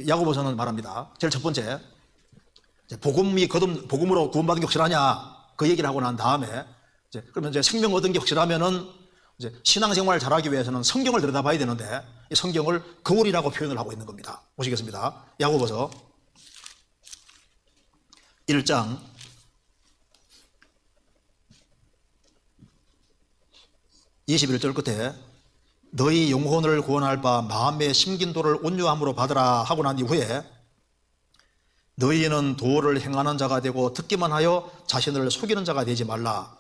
야고보서는 말합니다. 제일 첫 번째, 복음으로 구원받은 게 확실하냐 그 얘기를 하고 난 다음에 그러면 이제 생명 얻은 게 확실하면은 이제 신앙생활 잘하기 위해서는 성경을 들여다봐야 되는데 이 성경을 거울이라고 표현을 하고 있는 겁니다. 보시겠습니다. 야고보서 1장 21절 끝에 너희 영혼을 구원할 바 마음의 심긴도를 온유함으로 받으라 하고 난 이후에 너희는 도를 행하는 자가 되고 듣기만 하여 자신을 속이는 자가 되지 말라.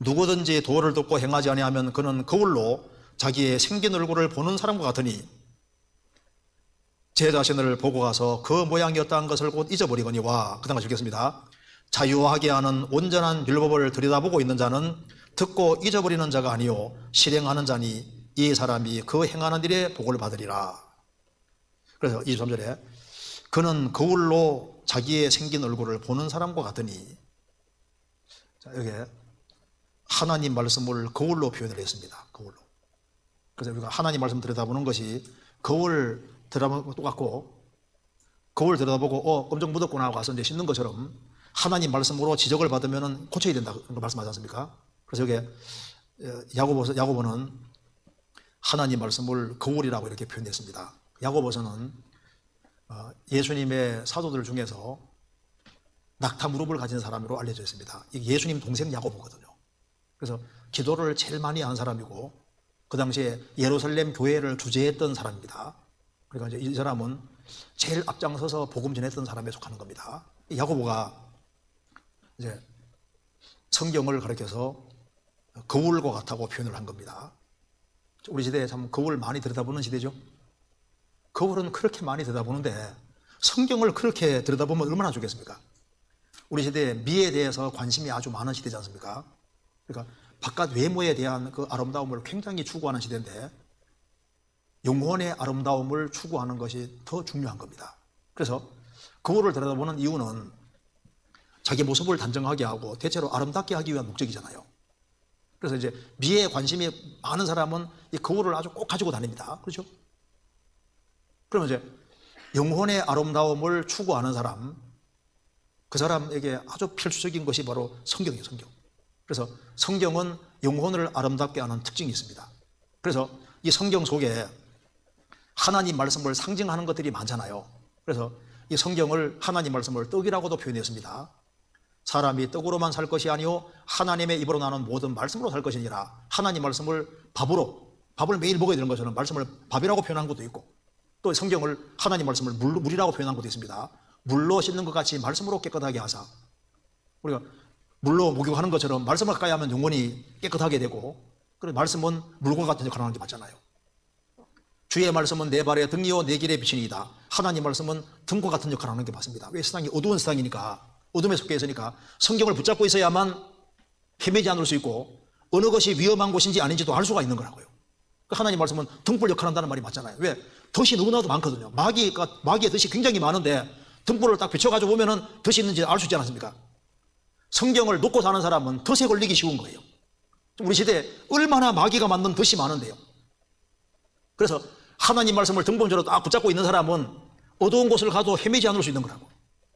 누구든지 도를 듣고 행하지 아니하면 그는 거울로 자기의 생긴 얼굴을 보는 사람과 같으니 제 자신을 보고 가서 그 모양이었다는 것을 곧 잊어버리거니와. 그 다음 읽겠습니다. 자유하게 하는 온전한 율법을 들여다보고 있는 자는 듣고 잊어버리는 자가 아니요 실행하는 자니 이 사람이 그 행하는 일에 복을 받으리라. 그래서 23절에 그는 거울로 자기의 생긴 얼굴을 보는 사람과 같으니, 자, 여기 하나님 말씀을 거울로 표현을 했습니다. 거울로. 그래서 우리가 하나님 말씀 들여다보는 것이 거울 들여다보는 것도 똑같고, 거울 들여다보고 깜짝 묻었구나 하고 가서 이제 씻는 것처럼 하나님 말씀으로 지적을 받으면 고쳐야 된다 그런 거 말씀하지 않습니까? 그래서 여기 야고보는 하나님 말씀을 거울이라고 이렇게 표현했습니다. 야고보서는 예수님의 사도들 중에서 낙타 무릎을 가진 사람으로 알려져 있습니다. 예수님 동생 야고보거든요. 그래서 기도를 제일 많이 한 사람이고 그 당시에 예루살렘 교회를 주재했던 사람입니다. 그러니까 이제 이 사람은 제일 앞장서서 복음 전했던 사람에 속하는 겁니다. 야고보가 이제 성경을 가르쳐서 거울과 같다고 표현을 한 겁니다. 우리 시대에 참 거울 많이 들여다보는 시대죠. 거울은 그렇게 많이 들여다보는데 성경을 그렇게 들여다보면 얼마나 좋겠습니까? 우리 시대에 미에 대해서 관심이 아주 많은 시대지 않습니까? 그러니까 바깥 외모에 대한 그 아름다움을 굉장히 추구하는 시대인데 영혼의 아름다움을 추구하는 것이 더 중요한 겁니다. 그래서 거울을 들여다보는 이유는 자기 모습을 단정하게 하고 대체로 아름답게 하기 위한 목적이잖아요. 그래서 이제 미에 관심이 많은 사람은 이 거울을 아주 꼭 가지고 다닙니다. 그렇죠? 그러면 이제 영혼의 아름다움을 추구하는 사람, 그 사람에게 아주 필수적인 것이 바로 성경이에요. 성경. 그래서 성경은 영혼을 아름답게 하는 특징이 있습니다. 그래서 이 성경 속에 하나님 말씀을 상징하는 것들이 많잖아요. 그래서 이 성경을 하나님 말씀을 떡이라고도 표현했습니다. 사람이 떡으로만 살 것이 아니요 하나님의 입으로 나는 모든 말씀으로 살 것이니라. 하나님 말씀을 밥을 매일 먹어야 되는 것처럼 말씀을 밥이라고 표현한 것도 있고, 또 성경을 하나님 말씀을 물이라고 표현한 것도 있습니다. 물로 씻는 것 같이 말씀으로 깨끗하게 하사. 우리가 물로 목욕하는 것처럼 말씀을 가까이 하면 영혼이 깨끗하게 되고, 그래서 말씀은 물과 같은 역할을 하는 게 맞잖아요. 주의 말씀은 내 발의 등이요 내 길의 빛이니이다. 하나님 말씀은 등과 같은 역할을 하는 게 맞습니다. 왜? 세상이 어두운 세상이니까, 어둠에 속해 있으니까 성경을 붙잡고 있어야만 헤매지 않을 수 있고 어느 것이 위험한 곳인지 아닌지도 알 수가 있는 거라고요. 하나님 말씀은 등불 역할을 한다는 말이 맞잖아요. 왜? 덫이 너무나도 많거든요. 마귀의 덫이 굉장히 많은데 등불을 딱 비춰가지고 보면은 덫이 있는지 알 수 있지 않습니까? 성경을 놓고 사는 사람은 덫에 걸리기 쉬운 거예요. 우리 시대에 얼마나 마귀가 만든 덫이 많은데요. 그래서 하나님 말씀을 등본처럼 딱 붙잡고 있는 사람은 어두운 곳을 가도 헤매지 않을 수 있는 거라고.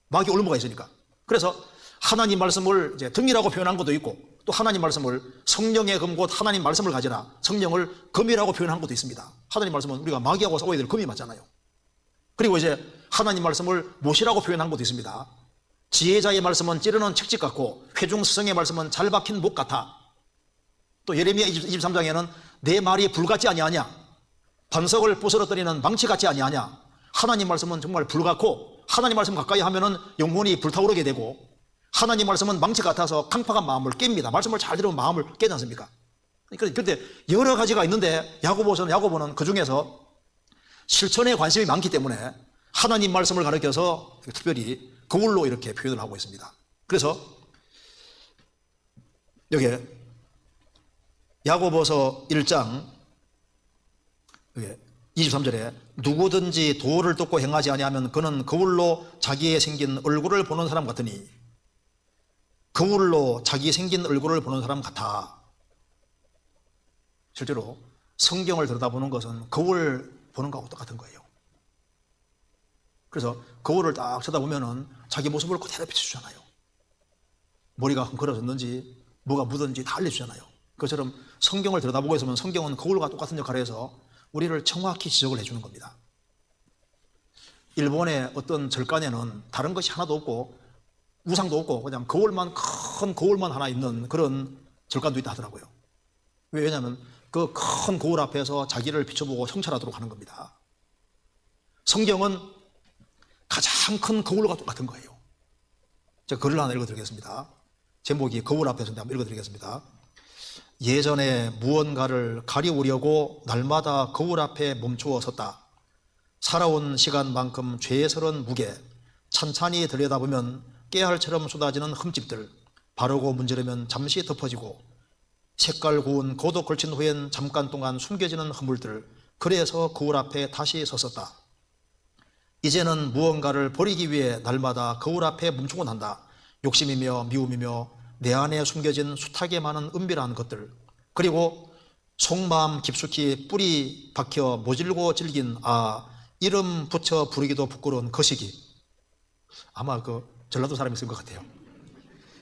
마귀 올무가 있으니까. 그래서 하나님 말씀을 이제 등이라고 표현한 것도 있고, 또 하나님 말씀을 성령의 금 곧 하나님 말씀을 가지라, 성령을 금이라고 표현한 것도 있습니다. 하나님 말씀은 우리가 마귀하고 싸워야 될 금이 맞잖아요. 그리고 이제 하나님 말씀을 못이라고 표현한 것도 있습니다. 지혜자의 말씀은 찌르는 책집 같고 회중스승의 말씀은 잘 박힌 목 같아. 또 예레미야 23장에는 내 말이 불같지 아니하냐, 반석을 부스러뜨리는 망치 같지 아니하냐. 하나님 말씀은 정말 불 같고 하나님 말씀 가까이 하면은 영혼이 불타오르게 되고, 하나님 말씀은 망치 같아서 강팍한 마음을 깹니다. 말씀을 잘 들으면 마음을 깨지 않습니까? 그런데 여러 가지가 있는데 야고보는 그 중에서 실천에 관심이 많기 때문에 하나님 말씀을 가르쳐서 특별히 거울로 이렇게 표현을 하고 있습니다. 그래서 여기 야고보서 1장 23절에 누구든지 도를 듣고 행하지 아니하면 그는 거울로 자기의 생긴 얼굴을 보는 사람 같으니, 거울로 자기 생긴 얼굴을 보는 사람 같아. 실제로 성경을 들여다보는 것은 거울 보는 거하고 똑같은 거예요. 그래서 거울을 딱 쳐다보면은 자기 모습을 그대로 비춰주잖아요. 머리가 헝클어졌는지 뭐가 묻었는지 다 알려주잖아요. 그것처럼 성경을 들여다보고 있으면 성경은 거울과 똑같은 역할을 해서 우리를 정확히 지적을 해주는 겁니다. 일본의 어떤 절간에는 다른 것이 하나도 없고 우상도 없고 그냥 거울만, 큰 거울만 하나 있는 그런 절간도 있다 하더라고요. 왜냐하면 그 큰 거울 앞에서 자기를 비춰보고 성찰하도록 하는 겁니다. 성경은 가장 큰 거울과 똑같은 거예요. 제가 글을 하나 읽어드리겠습니다. 제목이 거울 앞에서인데 한번 읽어드리겠습니다. 예전에 무언가를 가리우려고 날마다 거울 앞에 멈추어 섰다. 살아온 시간만큼 죄스런 무게, 찬찬히 들여다보면 깨알처럼 쏟아지는 흠집들, 바르고 문지르면 잠시 덮어지고 색깔 고운 고독 걸친 후엔 잠깐 동안 숨겨지는 허물들, 그래서 거울 앞에 다시 섰었다. 이제는 무언가를 버리기 위해 날마다 거울 앞에 멈추곤 한다. 욕심이며 미움이며 내 안에 숨겨진 숱하게 많은 은밀한 것들, 그리고 속마음 깊숙이 뿌리 박혀 모질고 질긴 이름 붙여 부르기도 부끄러운 거시기. 아마 그 전라도 사람이 쓴 것 같아요.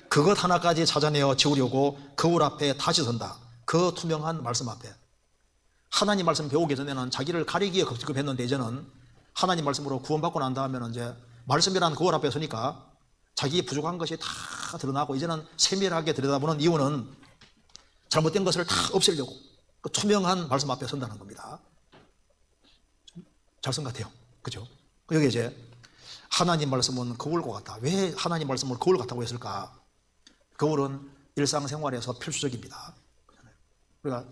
그것 하나까지 찾아내어 지우려고 거울 앞에 다시 선다. 그 투명한 말씀 앞에. 하나님 말씀 배우기 전에는 자기를 가리기에 급급했는데 이제는 하나님 말씀으로 구원받고 난 다음에는 이제 말씀이라는 거울 앞에 서니까 자기 부족한 것이 다 드러나고 이제는 세밀하게 들여다보는 이유는 잘못된 것을 다 없애려고 그 투명한 말씀 앞에 선다는 겁니다. 잘 쓴 것 같아요. 그죠? 여기 이제 하나님 말씀은 거울과 같다. 왜 하나님 말씀을 거울 같다고 했을까? 거울은 일상생활에서 필수적입니다. 그러니까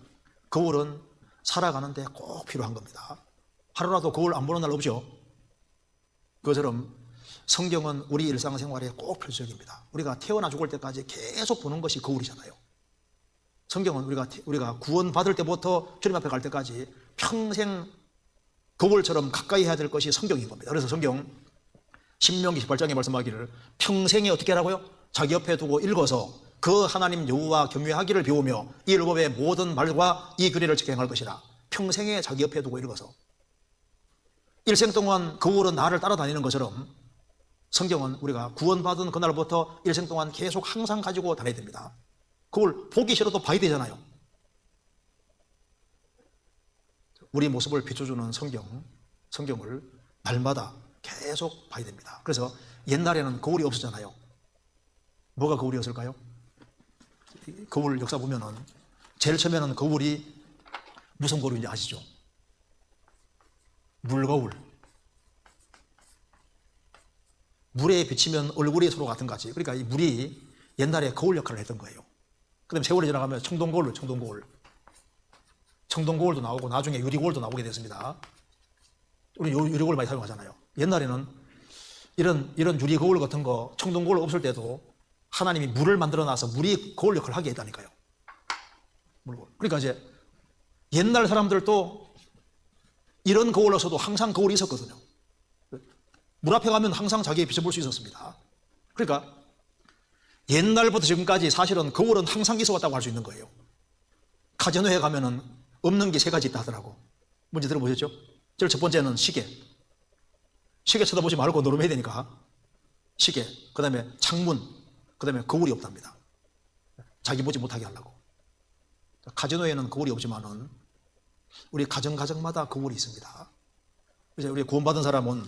거울은 살아가는데 꼭 필요한 겁니다. 하루라도 거울 안 보는 날 없죠? 그것처럼 성경은 우리 일상생활에 꼭 필수적입니다. 우리가 태어나 죽을 때까지 계속 보는 것이 거울이잖아요. 성경은 우리가 구원받을 때부터 주님 앞에 갈 때까지 평생 거울처럼 가까이 해야 될 것이 성경인 겁니다. 그래서 성경 신명기 18장에 말씀하기를 평생에 어떻게 하라고요? 자기 옆에 두고 읽어서 그 하나님 여호와 경외하기를 배우며 이 율법의 모든 말과 이 규례를 지켜 행할 것이라. 평생에 자기 옆에 두고 읽어서. 일생 동안 거울은 나를 따라다니는 것처럼 성경은 우리가 구원받은 그날부터 일생 동안 계속 항상 가지고 다녀야 됩니다. 그걸 보기 싫어도 봐야 되잖아요. 우리 모습을 비춰주는 성경을 날마다 계속 봐야 됩니다. 그래서 옛날에는 거울이 없었잖아요. 뭐가 거울이었을까요? 거울 역사 보면은 제일 처음에는 거울이 무슨 거울인지 아시죠? 물거울. 물에 비치면 얼굴이 서로 같은 것 같이. 그러니까 이 물이 옛날에 거울 역할을 했던 거예요. 그 다음에 세월이 지나가면 청동거울도 나오고 나중에 유리거울도 나오게 됐습니다. 우리 유리거울 많이 사용하잖아요. 옛날에는 이런 유리거울 같은 거 청동거울 없을 때도 하나님이 물을 만들어 놔서 물이 거울 역할을 하게 했다니까요. 그러니까 이제 옛날 사람들도 이런 거울로서도 항상 거울이 있었거든요. 물 앞에 가면 항상 자기의 빛을 볼 수 있었습니다. 그러니까 옛날부터 지금까지 사실은 거울은 항상 있어 왔다고 할 수 있는 거예요. 카지노에 가면은 없는 게 3가지 있다 하더라고. 뭔지 들어보셨죠? 제일 첫 번째는 시계. 시계 쳐다보지 말고 노름해야 되니까 시계, 그 다음에 창문, 그 다음에 거울이 없답니다. 자기 보지 못하게 하려고. 카지노에는 거울이 없지만은 우리 가정마다 거울이 있습니다. 이제 우리 구원받은 사람은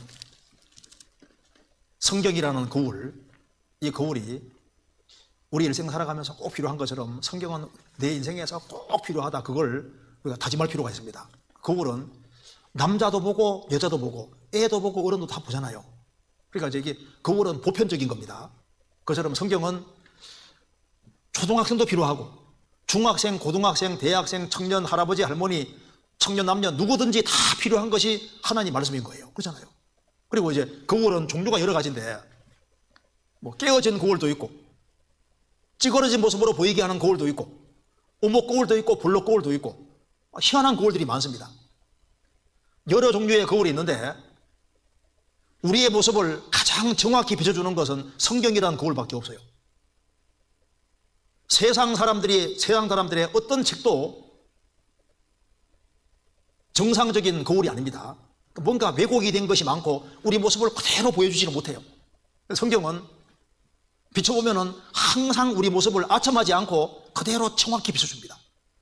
성경이라는 거울, 이 거울이 우리 일생 살아가면서 꼭 필요한 것처럼 성경은 내 인생에서 꼭 필요하다. 그걸 우리가 다짐할 필요가 있습니다. 거울은 남자도 보고 여자도 보고 애도 보고 어른도 다 보잖아요. 그러니까 이게 거울은 보편적인 겁니다. 그처럼 성경은 초등학생도 필요하고 중학생, 고등학생, 대학생, 청년, 할아버지, 할머니, 청년, 남녀 누구든지 다 필요한 것이 하나님 말씀인 거예요. 그렇잖아요. 그리고 이제 거울은 종류가 여러 가지인데 뭐 깨어진 거울도 있고 찌그러진 모습으로 보이게 하는 거울도 있고 오목 거울도 있고 볼록 거울도 있고 희한한 거울들이 많습니다. 여러 종류의 거울이 있는데 우리의 모습을 가장 정확히 비춰주는 것은 성경이라는 거울밖에 없어요. 세상 사람들의 어떤 책도 정상적인 거울이 아닙니다. 뭔가 왜곡이 된 것이 많고 우리 모습을 그대로 보여주지를 못해요. 성경은 비춰보면은 항상 우리 모습을 아첨하지 않고 그대로 정확히 비춰줍니다.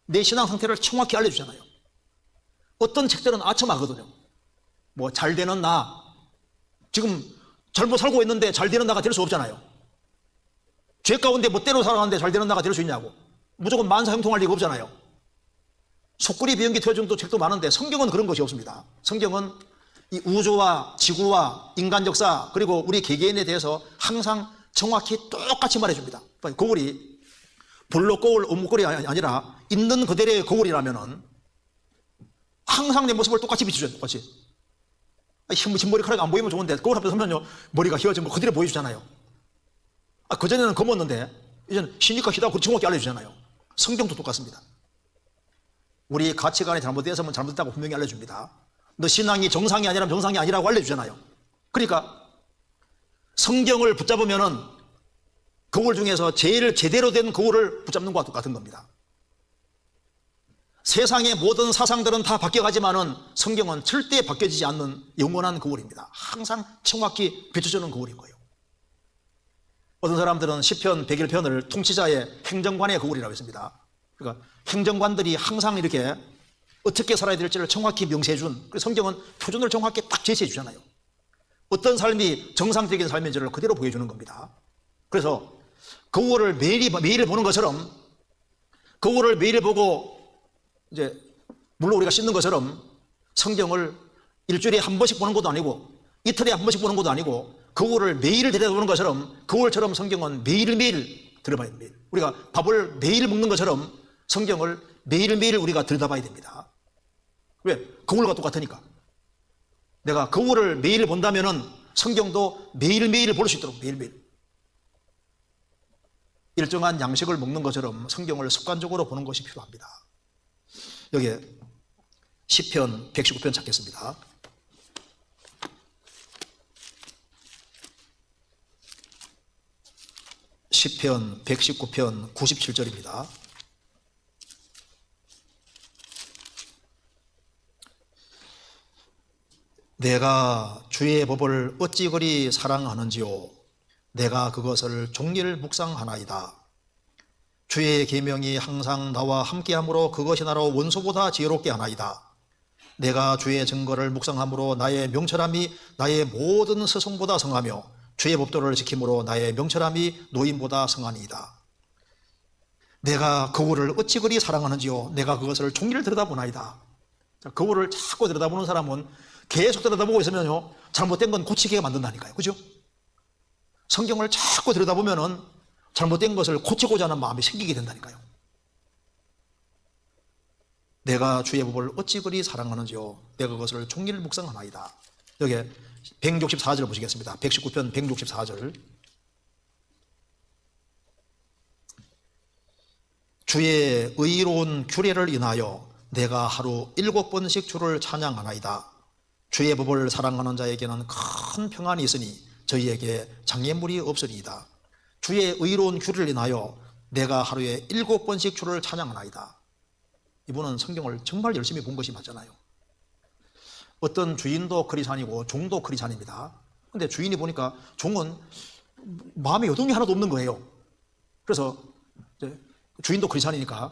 내 신앙 상태를 정확히 알려주잖아요. 어떤 책들은 아첨하거든요. 뭐 잘 되는 나, 지금 잘못 살고 있는데 잘 되는 나가 될 수 없잖아요. 죄 가운데 멋대로 살아가는데 잘 되는 나가 될 수 있냐고. 무조건 만사형통할 리가 없잖아요. 속구리 비행기 태워준 책도 많은데 성경은 그런 것이 없습니다. 성경은 이 우주와 지구와 인간 역사 그리고 우리 개개인에 대해서 항상 정확히 똑같이 말해줍니다. 거울이 볼록 거울, 오목거울이 아니라 있는 그대로의 거울이라면은 항상 내 모습을 똑같이 비추죠. 똑같이. 흰머리카락 안 보이면 좋은데 거울 앞에 서면요 머리가 휘어진 거 그대로 보여주잖아요. 그전에는 검었는데 이제는 흰니까 휘다고 정확히 알려주잖아요. 성경도 똑같습니다. 우리 가치관이 잘못돼서는 잘못됐다고 분명히 알려줍니다. 너 신앙이 정상이 아니라면 정상이 아니라고 알려주잖아요. 그러니까 성경을 붙잡으면은 거울 중에서 제일 제대로 된 거울을 붙잡는 것과 똑같은 겁니다. 세상의 모든 사상들은 다 바뀌어가지만은 성경은 절대 바뀌어지지 않는 영원한 거울입니다. 항상 정확히 비춰주는 거울인 거예요. 어떤 사람들은 시편 101편을 통치자의 행정관의 거울이라고 했습니다. 그러니까 행정관들이 항상 이렇게 어떻게 살아야 될지를 정확히 명시해 준, 성경은 표준을 정확히 딱 제시해 주잖아요. 어떤 삶이 정상적인 삶인지를 그대로 보여주는 겁니다. 그래서 거울을 매일 보는 것처럼, 거울을 매일 보고 이제 물로 우리가 씻는 것처럼 성경을 일주일에 한 번씩 보는 것도 아니고 이틀에 한 번씩 보는 것도 아니고 거울을 매일 들여다보는 것처럼 거울처럼 성경은 매일매일 들여다봐야 됩니다. 우리가 밥을 매일 먹는 것처럼 성경을 매일매일 우리가 들여다봐야 됩니다. 왜? 거울과 똑같으니까. 내가 거울을 매일 본다면은 성경도 매일매일 볼 수 있도록 매일매일. 일정한 양식을 먹는 것처럼 성경을 습관적으로 보는 것이 필요합니다. 여기에 시편 119편 찾겠습니다. 시편 119편 97절입니다. 내가 주의 법을 어찌 그리 사랑하는지요. 내가 그것을 종일 묵상하나이다. 주의 계명이 항상 나와 함께함으로 그것이 나로 원수보다 지혜롭게 하나이다. 내가 주의 증거를 묵상함으로 나의 명철함이 나의 모든 스승보다 성하며 주의 법도를 지킴으로 나의 명철함이 노인보다 성하니이다. 내가 거울을 어찌 그리 사랑하는지요. 내가 그것을 종일 들여다보나이다. 거울을 자꾸 들여다보는 사람은 계속 들여다보고 있으면요 잘못된 건 고치게 만든다니까요. 그죠? 성경을 자꾸 들여다보면은 잘못된 것을 고치고자 하는 마음이 생기게 된다니까요. 내가 주의 법을 어찌 그리 사랑하는지요. 내가 그것을 종일 묵상하나이다. 여기 164절 보시겠습니다. 119편 164절. 주의 의로운 규례를 인하여 내가 하루 7번씩 주를 찬양하나이다. 주의 법을 사랑하는 자에게는 큰 평안이 있으니 저희에게 장애물이 없으리이다. 주의 의로운 규례를 인하여 내가 하루에 7번씩 주를 찬양하나이다. 이분은 성경을 정말 열심히 본 것이 맞잖아요. 어떤 주인도 크리스찬이고 종도 크리스찬입니다. 근데 주인이 보니까 종은 마음에 요동이 하나도 없는 거예요. 그래서 이제 주인도 크리스찬이니까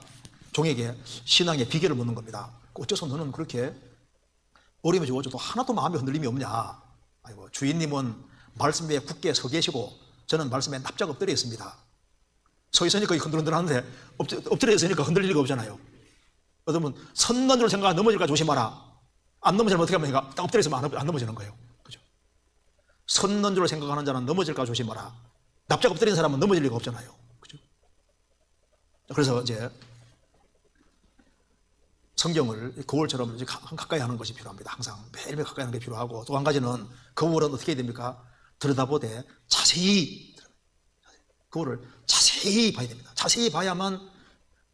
종에게 신앙의 비결을 묻는 겁니다. 어째서 너는 그렇게 어려움이 주어져도 하나도 마음에 흔들림이 없냐. 아이고, 주인님은 말씀에 굳게 서 계시고 저는 말씀에 납작 엎드려 있습니다. 서 있으니까 흔들흔들 하는데 엎드려 있으니까 흔들릴 리가 없잖아요. 어쩌면 섰는 줄 생각하면 넘어질까 조심하라. 안 넘어지면 어떻게 합니까? 딱 엎드려 있으면 안 넘어지는 거예요. 그죠? 섰는 줄 생각하는 자는 넘어질까 조심하라. 납작 엎드린 사람은 넘어질 리가 없잖아요. 그죠? 그래서 이제 성경을 거울처럼 이제 가까이 하는 것이 필요합니다. 항상 매일매일 가까이 하는 게 필요하고, 또 한 가지는 거울은 어떻게 해야 됩니까? 들여다보되 자세히, 거울을 자세히 봐야 됩니다. 자세히 봐야만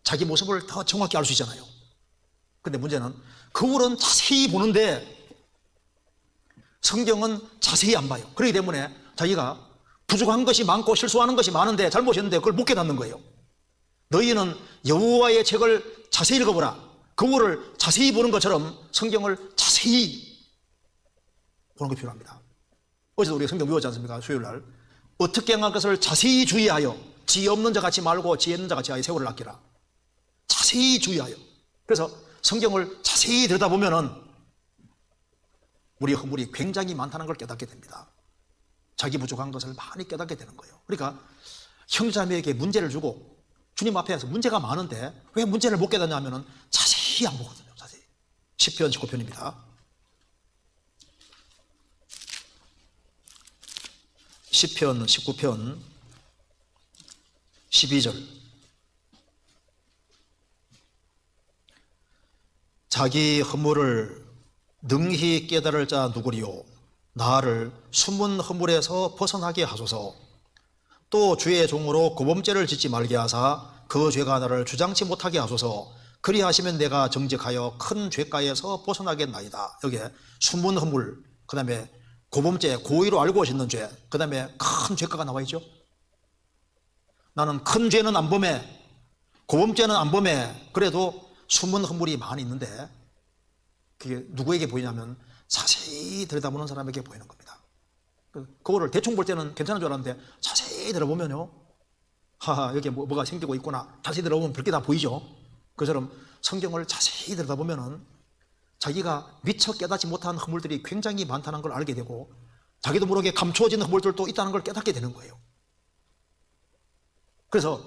자기 모습을 더 정확히 알 수 있잖아요. 근데 문제는 거울은 자세히 보는데 성경은 자세히 안 봐요. 그렇기 때문에 자기가 부족한 것이 많고 실수하는 것이 많은데 잘못했는데 그걸 못 깨닫는 거예요. 너희는 여호와의 책을 자세히 읽어보라. 거울을 자세히 보는 것처럼 성경을 자세히 보는 게 필요합니다. 어제도 우리가 성경 배웠지 않습니까? 수요일 날. 어떻게 행할 것을 자세히 주의하여 지혜 없는 자 같이 말고 지혜 있는 자 같이 하여 세월을 아끼라. 자세히 주의하여. 그래서 성경을 자세히 들여다보면은 우리 허물이 굉장히 많다는 걸 깨닫게 됩니다. 자기 부족한 것을 많이 깨닫게 되는 거예요. 그러니까 형제자매에게 문제를 주고 주님 앞에서 문제가 많은데 왜 문제를 못 깨닫냐 하면은 자세히 안 보거든요. 자세히. 시편 19편입니다. 시편 19편 12절. 자기 허물을 능히 깨달을 자 누구리요? 나를 숨은 허물에서 벗어나게 하소서. 또 주의 종으로 고범죄를 짓지 말게 하사 그 죄가 나를 주장치 못하게 하소서. 그리하시면 내가 정직하여 큰 죄가에서 벗어나겠나이다. 여기에 숨은 허물, 그 다음에 고범죄, 고의로 알고 짓는 죄, 그 다음에 큰 죄가가 나와 있죠. 나는 큰 죄는 안 범해, 고범죄는 안 범해. 그래도 숨은 허물이 많이 있는데 그게 누구에게 보이냐면 자세히 들여다보는 사람에게 보이는 겁니다. 그거를 대충 볼 때는 괜찮은 줄 알았는데 자세히 들어보면요, 하하, 여기에 뭐가 생기고 있구나. 자세히 들어보면 별게 다 보이죠. 그처럼 성경을 자세히 들여다보면은 자기가 미처 깨닫지 못한 허물들이 굉장히 많다는 걸 알게 되고 자기도 모르게 감추어진 허물들도 있다는 걸 깨닫게 되는 거예요. 그래서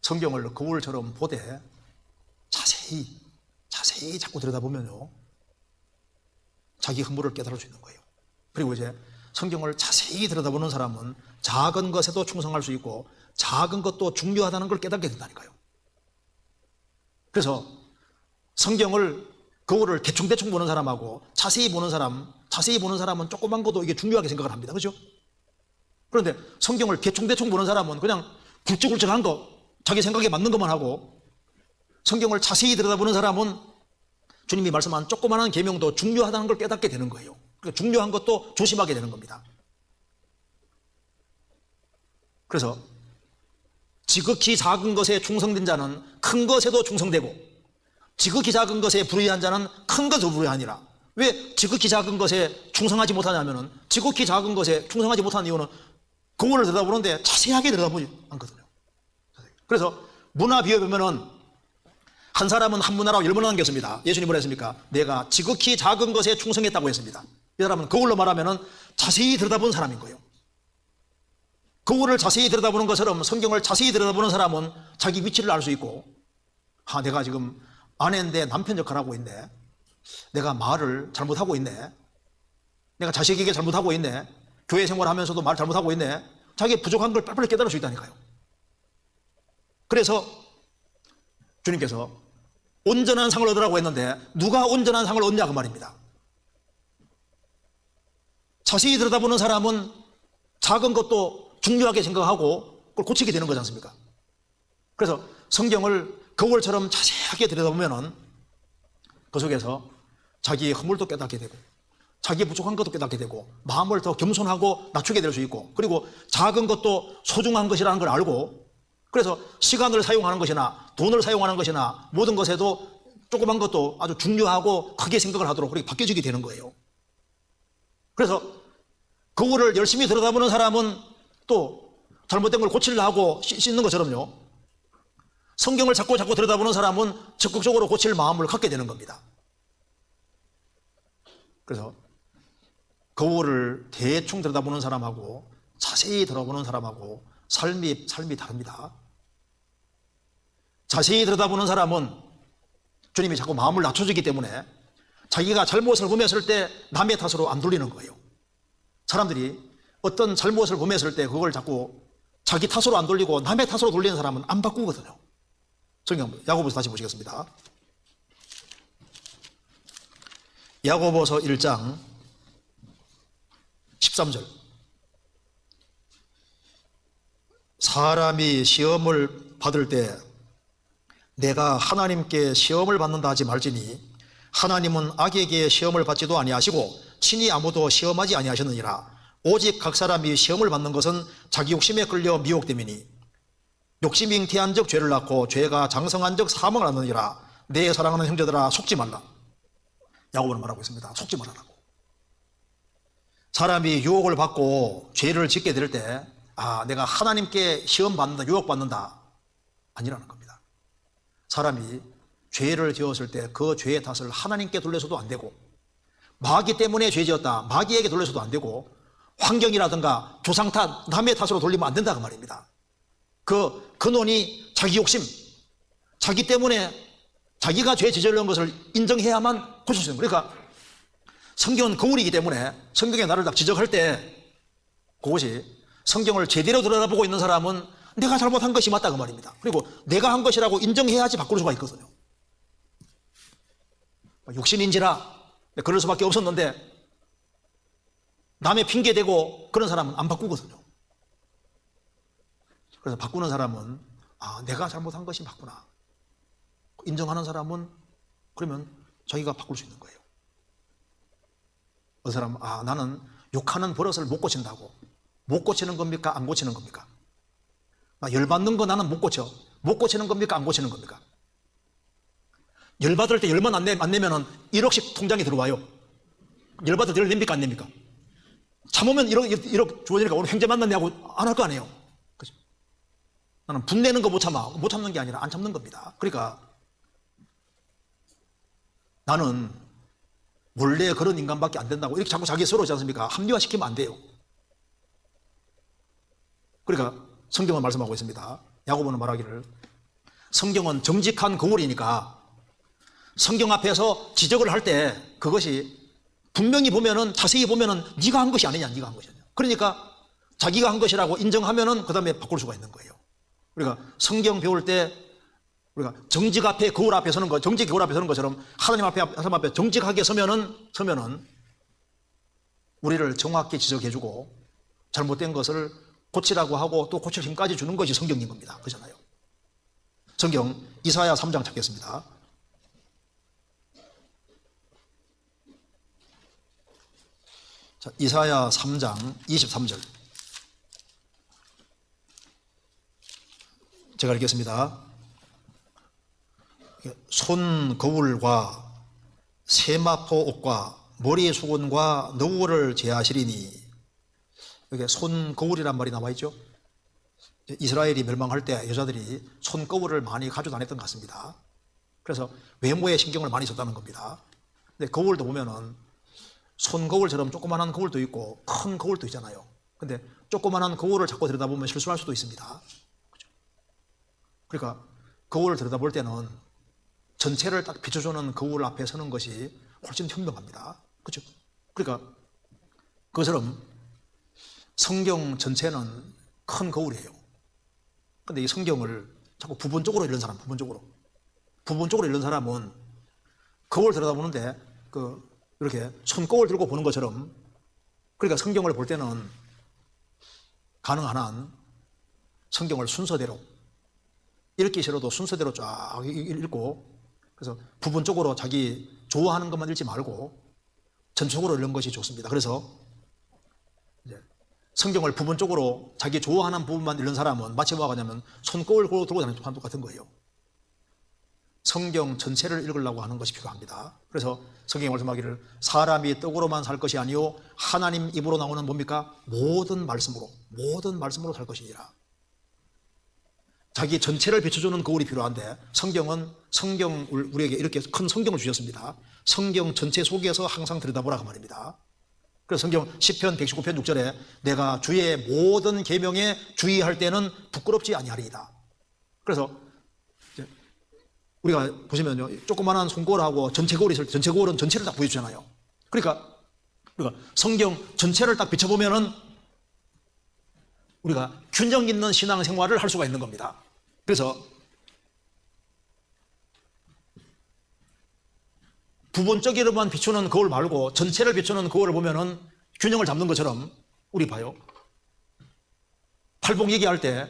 성경을 거울처럼 보되 자세히 자꾸 들여다보면요, 자기 허물을 깨달을 수 있는 거예요. 그리고 이제 성경을 자세히 들여다보는 사람은 작은 것에도 충성할 수 있고 작은 것도 중요하다는 걸 깨닫게 된다니까요. 그래서 성경을, 거울을 대충 보는 사람하고 자세히 보는 사람은 조그만 것도 이게 중요하게 생각을 합니다. 그렇죠? 그런데 성경을 대충 보는 사람은 그냥 굵직굵직한 거, 자기 생각에 맞는 것만 하고, 성경을 자세히 들여다보는 사람은 주님이 말씀한 조그마한 계명도 중요하다는 걸 깨닫게 되는 거예요. 그러니까 중요한 것도 조심하게 되는 겁니다. 그래서 지극히 작은 것에 충성된 자는 큰 것에도 충성되고 지극히 작은 것에 불의한 자는 큰 것에도 불의하니라. 왜 지극히 작은 것에 충성하지 못하냐면은, 지극히 작은 것에 충성하지 못하는 이유는 거울을 들여다보는데 자세하게 들여다보지 않거든요. 그래서 문화 비유에 보면은 한 사람은 한 문화라고 10번 남겼습니다. 예수님은 뭐라 했습니까? 내가 지극히 작은 것에 충성했다고 했습니다. 이 사람은 거울로 말하면은 자세히 들여다보는 사람인 거예요. 거울을 자세히 들여다보는 것처럼 성경을 자세히 들여다보는 사람은 자기 위치를 알 수 있고, 내가 지금 아내인데 남편 역할을 하고 있네, 내가 말을 잘못하고 있네, 내가 자식에게 잘못하고 있네, 교회 생활하면서도 말 잘못하고 있네, 자기 부족한 걸 빨리빨리 깨달을 수 있다니까요. 그래서 주님께서 온전한 상을 얻으라고 했는데 누가 온전한 상을 얻냐 그 말입니다. 자세히 들여다보는 사람은 작은 것도 중요하게 생각하고 그걸 고치게 되는 거지 않습니까? 그래서 성경을 거울처럼 자세하게 들여다보면은 그 속에서 자기의 허물도 깨닫게 되고 자기 부족한 것도 깨닫게 되고 마음을 더 겸손하고 낮추게 될 수 있고, 그리고 작은 것도 소중한 것이라는 걸 알고, 그래서 시간을 사용하는 것이나 돈을 사용하는 것이나 모든 것에도 조그만 것도 아주 중요하고 크게 생각을 하도록 그렇게 바뀌어지게 되는 거예요. 그래서 거울을 열심히 들여다보는 사람은 또 잘못된 걸 고치려고 씻는 것처럼요, 성경을 자꾸 들여다보는 사람은 적극적으로 고칠 마음을 갖게 되는 겁니다. 그래서 거울을 대충 들여다보는 사람하고 자세히 들여다보는 사람하고 삶이 다릅니다. 자세히 들여다보는 사람은 주님이 자꾸 마음을 낮춰주기 때문에 자기가 잘못을 범했을 때 남의 탓으로 안 돌리는 거예요. 사람들이 어떤 잘못을 범했을 때 그걸 자꾸 자기 탓으로 안 돌리고 남의 탓으로 돌리는 사람은 안 바꾸거든요. 성경 야고보서 다시 보시겠습니다. 야고보서 1장 13절. 사람이 시험을 받을 때 내가 하나님께 시험을 받는다 하지 말지니 하나님은 악에게 시험을 받지도 아니하시고 친히 아무도 시험하지 아니하셨느니라. 오직 각 사람이 시험을 받는 것은 자기 욕심에 끌려 미혹됨이니 욕심이 잉태한 적 죄를 낳고 죄가 장성한 적 사망을 낳느니라. 내 사랑하는 형제들아 속지 말라. 야고보는 말하고 있습니다. 속지 말라고. 사람이 유혹을 받고 죄를 짓게 될 때, 내가 하나님께 시험 받는다, 유혹 받는다. 아니라는 겁니다. 사람이 죄를 지었을 때 그 죄의 탓을 하나님께 돌려서도 안 되고, 마귀 때문에 죄 지었다, 마귀에게 돌려서도 안 되고, 환경이라든가 조상 탓, 남의 탓으로 돌리면 안 된다 그 말입니다. 그 근원이 자기 욕심, 자기 때문에 자기가 죄 저지른 것을 인정해야만 고칠 수 있는 거예요. 그러니까 성경은 거울이기 때문에 성경에 나를 딱 지적할 때 그것이 성경을 제대로 들여다보고 있는 사람은 내가 잘못한 것이 맞다 그 말입니다. 그리고 내가 한 것이라고 인정해야지 바꿀 수가 있거든요. 욕심인지라 그럴 수밖에 없었는데 남의 핑계대고 그런 사람은 안 바꾸거든요. 그래서 바꾸는 사람은 내가 잘못한 것이 맞구나 인정하는 사람은 그러면 자기가 바꿀 수 있는 거예요. 어떤 사람은 나는 욕하는 버릇을 못 고친다고. 못 고치는 겁니까? 안 고치는 겁니까? 열받는 거 나는 못 고쳐. 못 고치는 겁니까? 안 고치는 겁니까? 열받을 때 열만 안 내면은 1억씩 통장에 들어와요. 열받을 때 열 냅니까? 안 냅니까? 참으면 1억 주어지니까 오늘 형제 만났냐고 안 할 거 아니에요. 그죠? 나는 분내는 거 못 참아. 못 참는 게 아니라 안 참는 겁니다. 그러니까 나는 원래 그런 인간밖에 안 된다고 이렇게 자꾸 자기 서러우지 않습니까? 합리화시키면 안 돼요. 그러니까 성경은 말씀하고 있습니다. 야고보는 말하기를 성경은 정직한 거울이니까 성경 앞에서 지적을 할 때 그것이 분명히 보면은 자세히 보면은 네가 한 것이 아니냐, 네가 한 것이 아니냐. 그러니까 자기가 한 것이라고 인정하면은 그 다음에 바꿀 수가 있는 거예요. 그러니까 성경 배울 때 우리가 정직 앞에 거울 앞에 서는 거, 정직 거울 앞에 서는 것처럼 하나님 앞에 정직하게 서면은 우리를 정확히 지적해주고 잘못된 것을 고치라고 하고 또 고칠 힘까지 주는 것이 성경인 겁니다. 그렇잖아요. 성경 이사야 3장 찾겠습니다. 자, 이사야 3장 23절. 제가 읽겠습니다. 손 거울과 세마포 옷과 머리 수건과 너울을 제하시리니, 여기 손 거울이란 말이 나와 있죠. 이스라엘이 멸망할 때 여자들이 손 거울을 많이 가지고 다녔던 것 같습니다. 그래서 외모에 신경을 많이 썼다는 겁니다. 근데 거울도 보면은 손 거울처럼 조그만한 거울도 있고 큰 거울도 있잖아요. 근데 조그만한 거울을 자꾸 들여다보면 실수할 수도 있습니다. 그렇죠? 그러니까 거울을 들여다볼 때는 전체를 딱 비춰주는 거울 앞에 서는 것이 훨씬 현명합니다. 그렇죠? 그러니까 그것처럼 성경 전체는 큰 거울이에요. 근데 이 성경을 자꾸 부분적으로 읽는 사람, 부분적으로 읽는 사람은 거울 들여다보는데 이렇게 손거울 들고 보는 것처럼, 그러니까 성경을 볼 때는 가능한 한 성경을 순서대로, 읽기 싫어도 순서대로 쫙 읽고, 그래서 부분적으로 자기 좋아하는 것만 읽지 말고 전적으로 읽는 것이 좋습니다. 그래서 이제 성경을 부분적으로 자기 좋아하는 부분만 읽는 사람은 마치 뭐가 하냐면 손거울 들고 다니는 것 같은 거예요. 성경 전체를 읽으려고 하는 것이 필요합니다. 그래서 성경이 말씀하기를 사람이 떡으로만 살 것이 아니요 하나님 입으로 나오는 뭡니까? 모든 말씀으로 살 것이니라. 자기 전체를 비춰주는 거울이 필요한데 성경 우리에게 이렇게 큰 성경을 주셨습니다. 성경 전체 속에서 항상 들여다보라 그 말입니다. 그래서 성경 시편 119편 6절에 내가 주의 모든 계명에 주의할 때는 부끄럽지 아니하리이다. 그래서 우리가 보시면요, 조그만한 손거울하고 전체 거울이 있을 때 전체 거울은 전체를 딱 보여주잖아요. 그러니까 성경 전체를 딱 비춰보면은 우리가 균형 있는 신앙생활을 할 수가 있는 겁니다. 그래서 부분적으로만 비추는 거울 말고 전체를 비추는 거울을 보면은 균형을 잡는 것처럼, 우리 봐요. 팔복 얘기할 때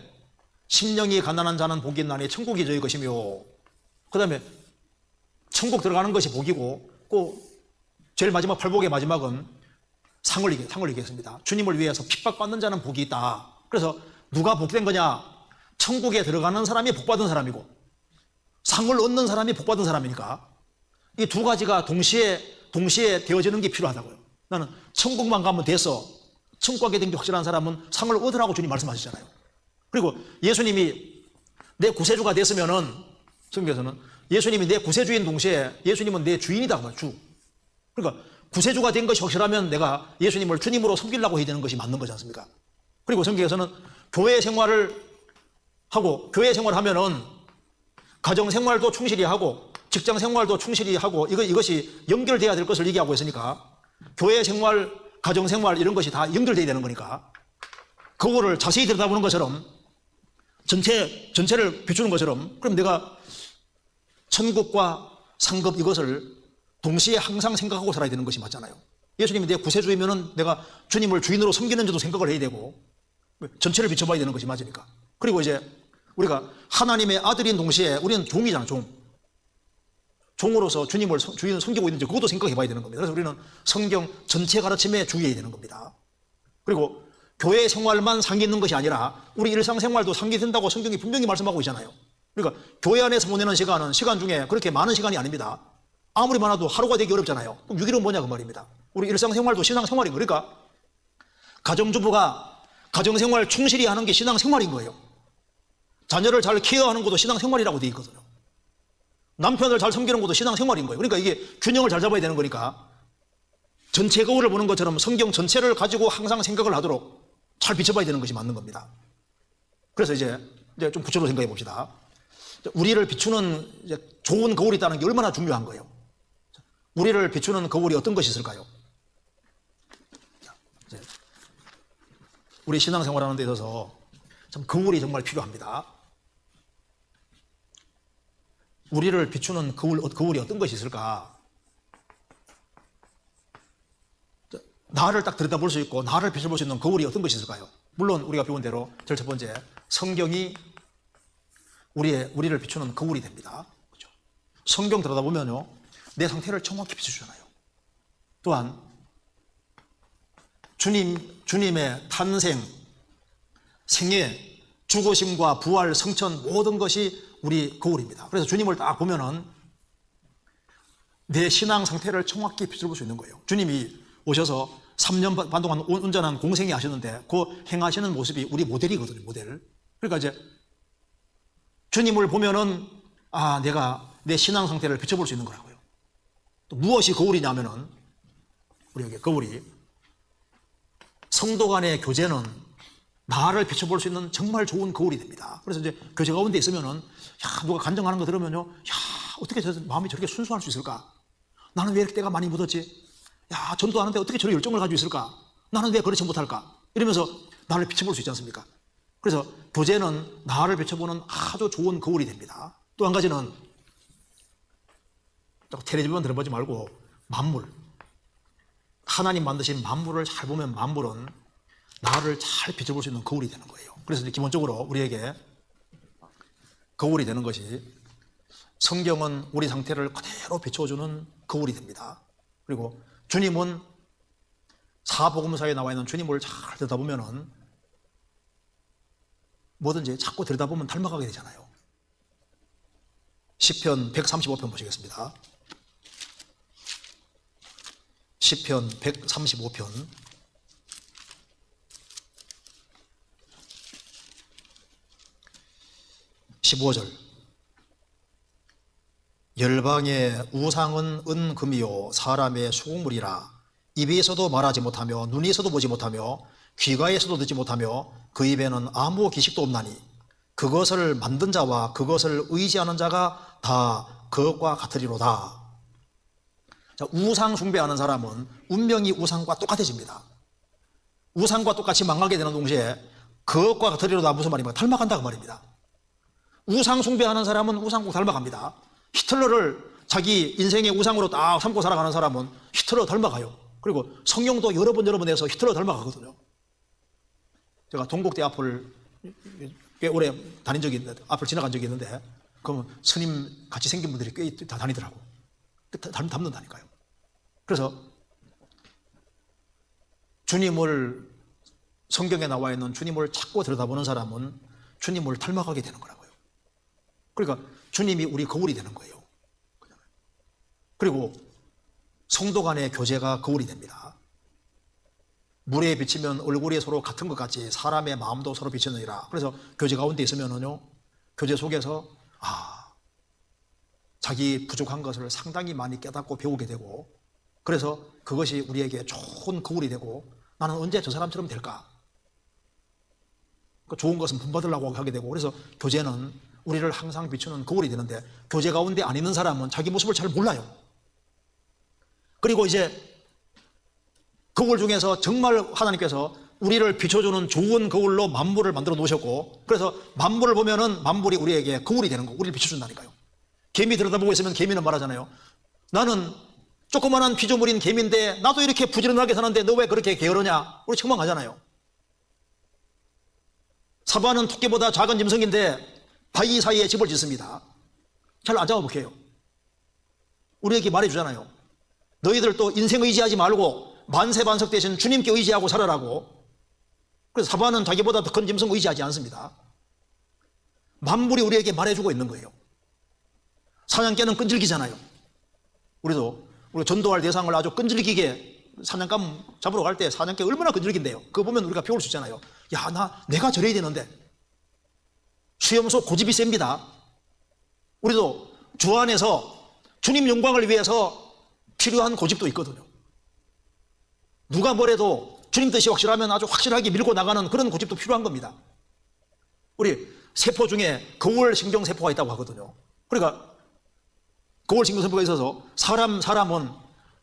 심령이 가난한 자는 복이 있나니 천국이 저희 것이며, 그 다음에 천국 들어가는 것이 복이고, 제일 마지막 팔복의 마지막은 상을 얘기했습니다. 주님을 위해서 핍박받는 자는 복이 있다. 그래서 누가 복된 거냐? 천국에 들어가는 사람이 복받은 사람이고 상을 얻는 사람이 복받은 사람이니까 이 두 가지가 동시에 되어지는 게 필요하다고요. 나는 천국만 가면 됐어. 천국 가게 된 게 확실한 사람은 상을 얻으라고 주님 말씀하시잖아요. 그리고 예수님이 내 구세주가 됐으면은, 성경에서는 예수님이 내 구세주인 동시에 예수님은 내 주인이다 그 말, 주. 그러니까 구세주가 된 것이 확실하면 내가 예수님을 주님으로 섬기려고 해야 되는 것이 맞는 거지 않습니까? 그리고 성경에서는 교회 생활을 하고, 교회 생활을 하면은 가정 생활도 충실히 하고 직장 생활도 충실히 하고 이것이 연결돼야 될 것을 얘기하고 있으니까, 교회 생활, 가정 생활 이런 것이 다 연결돼야 되는 거니까, 그거를 자세히 들여다보는 것처럼, 전체를 비추는 것처럼, 그럼 내가 천국과 상급 이것을 동시에 항상 생각하고 살아야 되는 것이 맞잖아요. 예수님이 내 구세주이면은 내가 주님을 주인으로 섬기는지도 생각을 해야 되고, 전체를 비춰봐야 되는 것이 맞으니까. 그리고 이제 우리가 하나님의 아들인 동시에 우리는 종이잖아, 종으로서 주인을 섬기고 있는지 그것도 생각해 봐야 되는 겁니다. 그래서 우리는 성경 전체 가르침에 주의해야 되는 겁니다. 그리고 교회 생활만 상기 있는 것이 아니라 우리 일상생활도 상기된다고 성경이 분명히 말씀하고 있잖아요. 그러니까 교회 안에서 보내는 시간은 시간 중에 그렇게 많은 시간이 아닙니다. 아무리 많아도 하루가 되기 어렵잖아요. 그럼 6일은 뭐냐 그 말입니다. 우리 일상생활도 신앙생활인 거예요. 그러니까 가정주부가 가정생활 충실히 하는 게 신앙생활인 거예요. 자녀를 잘 케어하는 것도 신앙생활이라고 되어 있거든요. 남편을 잘 섬기는 것도 신앙생활인 거예요. 그러니까 이게 균형을 잘 잡아야 되는 거니까, 전체 거울을 보는 것처럼 성경 전체를 가지고 항상 생각을 하도록 잘 비춰봐야 되는 것이 맞는 겁니다. 그래서 이제 좀 구체적으로 생각해 봅시다. 우리를 비추는 이제 좋은 거울이 있다는 게 얼마나 중요한 거예요. 우리를 비추는 거울이 어떤 것이 있을까요? 우리 신앙생활하는 데 있어서 참 거울이 정말 필요합니다. 우리를 비추는 거울이 어떤 것이 있을까? 나를 딱 들여다볼 수 있고 나를 비춰볼 수 있는 거울이 어떤 것이 있을까요? 물론 우리가 배운 대로 제일 첫 번째, 성경이 우리를 비추는 거울이 됩니다. 그렇죠? 성경 들여다보면요, 내 상태를 정확히 비춰주잖아요. 또한 주님의 탄생, 생애, 죽으심과 부활, 성천 모든 것이 우리 거울입니다. 그래서 주님을 딱 보면은 내 신앙 상태를 정확히 비춰볼 수 있는 거예요. 주님이 오셔서 3년 반 동안 온전한 공생이 하셨는데 그 행하시는 모습이 우리 모델이거든요, 모델. 그러니까 이제 주님을 보면은 내가 내 신앙 상태를 비춰볼 수 있는 거라고요. 또 무엇이 거울이냐면은, 우리 여기 거울이, 성도 간의 교제는 나를 비춰볼 수 있는 정말 좋은 거울이 됩니다. 그래서 이제 교제 가운데 있으면은, 누가 간증하는 거 들으면요, 어떻게 마음이 저렇게 순수할 수 있을까? 나는 왜 이렇게 때가 많이 묻었지? 전도하는데 어떻게 저런 열정을 가지고 있을까? 나는 왜 그렇지 못할까? 이러면서 나를 비춰볼 수 있지 않습니까? 그래서 교제는 나를 비춰보는 아주 좋은 거울이 됩니다. 또 한 가지는, 텔레비전 들어보지 말고 만물, 하나님 만드신 만물을 잘 보면 만물은 나를 잘 비춰볼 수 있는 거울이 되는 거예요. 그래서 기본적으로 우리에게 거울이 되는 것이, 성경은 우리 상태를 그대로 비춰주는 거울이 됩니다. 그리고 주님은, 사복음서에 나와 있는 주님을 잘 들여다보면은 뭐든지 자꾸 들여다보면 닮아가게 되잖아요. 시편 135편 보시겠습니다. 시편 135편 15절. 열방의 우상은 은금이요 사람의 수국물이라. 입에서도 말하지 못하며 눈에서도 보지 못하며 귀가에서도 듣지 못하며 그 입에는 아무 기식도 없나니 그것을 만든 자와 그것을 의지하는 자가 다 그것과 같으리로다. 자, 우상 숭배하는 사람은 운명이 우상과 똑같아집니다. 우상과 똑같이 망하게 되는 동시에 그것과 같으리로다. 무슨 말입니까? 닮아간다 그 말입니다. 우상 숭배하는 사람은 우상 꼭 닮아갑니다. 히틀러를 자기 인생의 우상으로 딱 삼고 살아가는 사람은 히틀러 닮아가요. 그리고 성령도 여러 번 해서 히틀러 닮아가거든요. 제가 동국대 앞을 꽤 오래 다닌 적이 있는데, 앞을 지나간 적이 있는데, 그러면 스님 같이 생긴 분들이 꽤 다 다니더라고. 닮는다니까요. 그래서 주님을, 성경에 나와 있는 주님을 찾고 들여다보는 사람은 주님을 닮아가게 되는 거라고요. 그러니까 주님이 우리 거울이 되는 거예요. 그리고 성도 간의 교제가 거울이 됩니다. 물에 비치면 얼굴이 서로 같은 것 같이 사람의 마음도 서로 비치느니라. 그래서 교제 가운데 있으면은요, 교제 속에서 자기 부족한 것을 상당히 많이 깨닫고 배우게 되고, 그래서 그것이 우리에게 좋은 거울이 되고, 나는 언제 저 사람처럼 될까? 좋은 것은 본받으려고 하게 되고, 그래서 교제는 우리를 항상 비추는 거울이 되는데, 교제 가운데 안 있는 사람은 자기 모습을 잘 몰라요. 그리고 이제 거울 중에서 정말 하나님께서 우리를 비춰주는 좋은 거울로 만물을 만들어 놓으셨고, 그래서 만물을 보면은 만물이 우리에게 거울이 되는 거, 우리를 비춰준다니까요. 개미 들여다보고 있으면 개미는 말하잖아요. 나는 조그만한 피조물인 개미인데 나도 이렇게 부지런하게 사는데 너 왜 그렇게 게으르냐? 우리 책망하잖아요. 사바는 토끼보다 작은 짐승인데 바위 사이에 집을 짓습니다. 잘 안 잡아볼게요. 우리에게 말해주잖아요. 너희들 또 인생 의지하지 말고 만세반석 대신 주님께 의지하고 살아라고. 그래서 사바는 자기보다 더 큰 짐승 의지하지 않습니다. 만물이 우리에게 말해주고 있는 거예요. 사냥개는 끈질기잖아요. 우리도 우리 전도할 대상을 아주 끈질기게 사냥감 잡으러 갈 때 사냥개 얼마나 끈질긴데요. 그거 보면 우리가 배울 수 있잖아요. 야, 내가 저래야 되는데. 수염소 고집이 셉니다. 우리도 주 안에서 주님 영광을 위해서 필요한 고집도 있거든요. 누가 뭐래도 주님 뜻이 확실하면 아주 확실하게 밀고 나가는 그런 고집도 필요한 겁니다. 우리 세포 중에 거울 신경세포가 있다고 하거든요. 그러니까 거울 신경세포가 있어서 사람은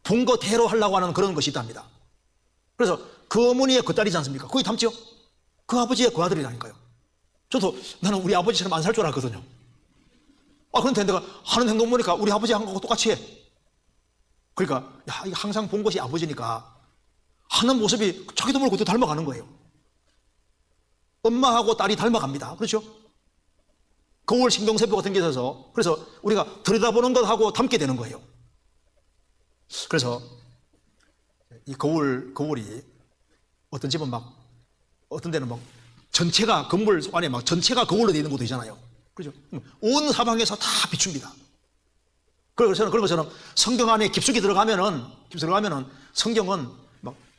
본 거대로 하려고 하는 그런 것이 있답니다. 그래서 그 어머니의 그 딸이지 않습니까? 거기 닮죠? 그 아버지의 그 아들이라니까요. 저도 나는 우리 아버지처럼 안 살 줄 알았거든요. 그런데 내가 하는 행동 보니까 우리 아버지 한 거하고 똑같이 해. 그러니까 이게 항상 본 것이 아버지니까 하는 모습이 자기도 모르고 닮아가는 거예요. 엄마하고 딸이 닮아갑니다. 그렇죠? 거울 신경세포 같은 게 있어서, 그래서 우리가 들여다보는 것하고 닮게 되는 거예요. 그래서 이 거울이 어떤 집은 어떤 데는 전체가 건물 안에 전체가 거울로 되어 있는 곳도 있잖아요. 그렇죠? 온 사방에서 다 비춥니다. 그런 것처럼 성경 안에 깊숙이 들어가면은 성경은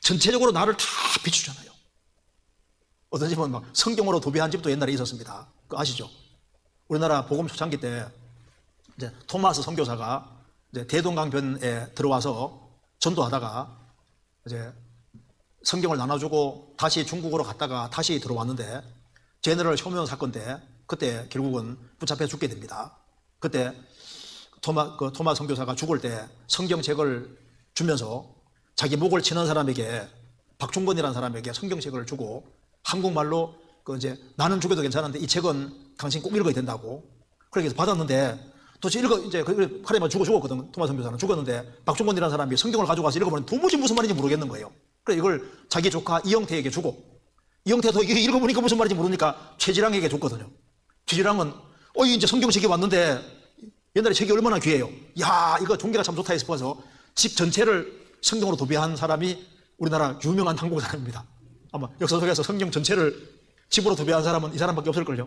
전체적으로 나를 다 비추잖아요. 어떤 집은 성경으로 도배한 집도 옛날에 있었습니다. 그거 아시죠? 우리나라 복음 초창기 때 이제 토마스 선교사가 이제 대동강변에 들어와서 전도하다가 이제 성경을 나눠주고 다시 중국으로 갔다가 다시 들어왔는데 제너럴 혁명 사건 때 그때 결국은 붙잡혀 죽게 됩니다. 그때 토마스 선교사가 죽을 때 성경책을 주면서 자기 목을 치는 사람에게, 박중건이라는 사람에게 성경책을 주고 한국말로 나는 죽여도 괜찮은데 이 책은 당신 꼭 읽어야 된다고 그렇게 해서 받았는데, 도대체 하루에만 죽었거든. 토마스 선교사는 죽었는데 박중건이라는 사람이 성경을 가져가서 읽어보면 도무지 무슨 말인지 모르겠는 거예요. 그래서 이걸 자기 조카 이영태에게 주고, 이영태도 이게 읽어보니까 무슨 말인지 모르니까 최지랑에게 줬거든요. 최지랑은 이제 성경책이 왔는데 옛날에 책이 얼마나 귀해요. 이거 종교가 참 좋다 싶어서 집 전체를 성경으로 도배한 사람이 우리나라 유명한 한국 사람입니다. 아마 역사 속에서 성경 전체를 집으로 도배한 사람은 이 사람밖에 없을걸요.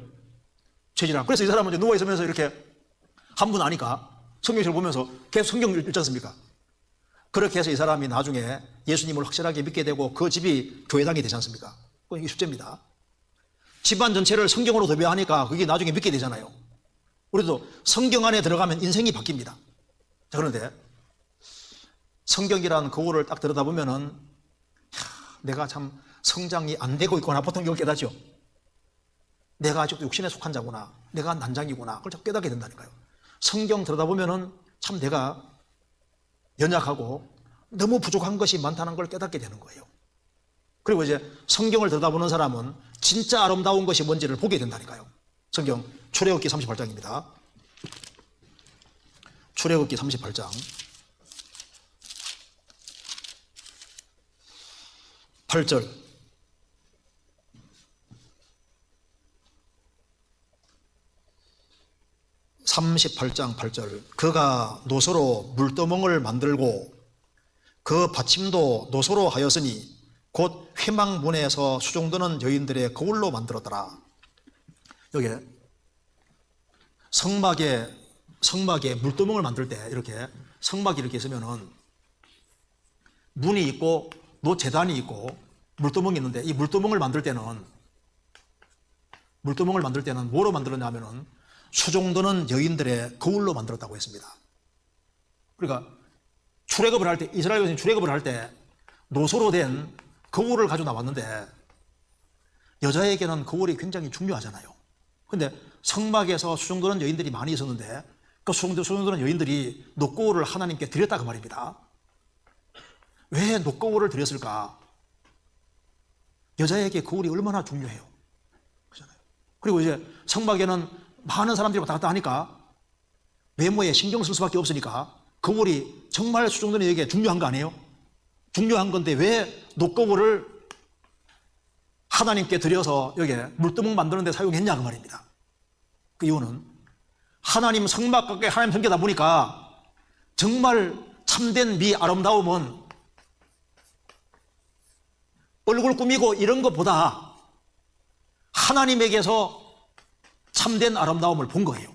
최지랑. 그래서 이 사람은 이제 누워있으면서 이렇게 한 분 아니까 성경책을 보면서 계속 성경을 읽지 않습니까? 그렇게 해서 이 사람이 나중에 예수님을 확실하게 믿게 되고 그 집이 교회당이 되지 않습니까? 이게 실제입니다. 집안 전체를 성경으로 도배하니까 그게 나중에 믿게 되잖아요. 우리도 성경 안에 들어가면 인생이 바뀝니다. 자, 그런데 성경이라는 거울을 딱 들여다보면은 내가 참 성장이 안 되고 있구나 보통 이걸 깨닫죠. 내가 아직도 육신에 속한 자구나, 내가 난장이구나, 그걸 자꾸 깨닫게 된다니까요. 성경 들여다보면은 참 내가 연약하고 너무 부족한 것이 많다는 걸 깨닫게 되는 거예요. 그리고 이제 성경을 들여다보는 사람은 진짜 아름다운 것이 뭔지를 보게 된다니까요. 성경 출애굽기 38장입니다. 출애굽기 38장 8절. (38장 8절) 그가 노소로 물두멍을 만들고 그 받침도 노소로 하였으니 곧 회막문에서 수종드는 여인들의 거울로 만들었더라. 여기 성막에 물두멍을 만들 때 이렇게 성막이 이렇게 있으면은 문이 있고 노제단이 있고 물두멍이 있는데 이 물두멍을 만들 때는 뭐로 만들었냐면은 수종드는 여인들의 거울로 만들었다고 했습니다. 그러니까 출애굽을 할 때, 이스라엘 백성이 출애굽을 할 때 노소로 된 거울을 가지고 나왔는데 여자에게는 거울이 굉장히 중요하잖아요. 근데 성막에서 수종드는 여인들이 많이 있었는데 그 수종드는 여인들이 녹거울을 하나님께 드렸다 그 말입니다. 왜 녹거울을 드렸을까? 여자에게 거울이 얼마나 중요해요. 그렇잖아요. 그리고 이제 성막에는 많은 사람들이 왔다 갔다 하니까 외모에 신경 쓸 수밖에 없으니까 거울이 정말 수종드는 여에게 중요한 거 아니에요? 중요한 건데 왜 녹거울을 하나님께 드려서 여기에 물두멍 만드는 데 사용했냐 그 말입니다. 그 이유는 하나님 성막 가까이 하나님 섬기다 보니까 정말 참된 미 아름다움은 얼굴 꾸미고 이런 것보다 하나님에게서 참된 아름다움을 본 거예요.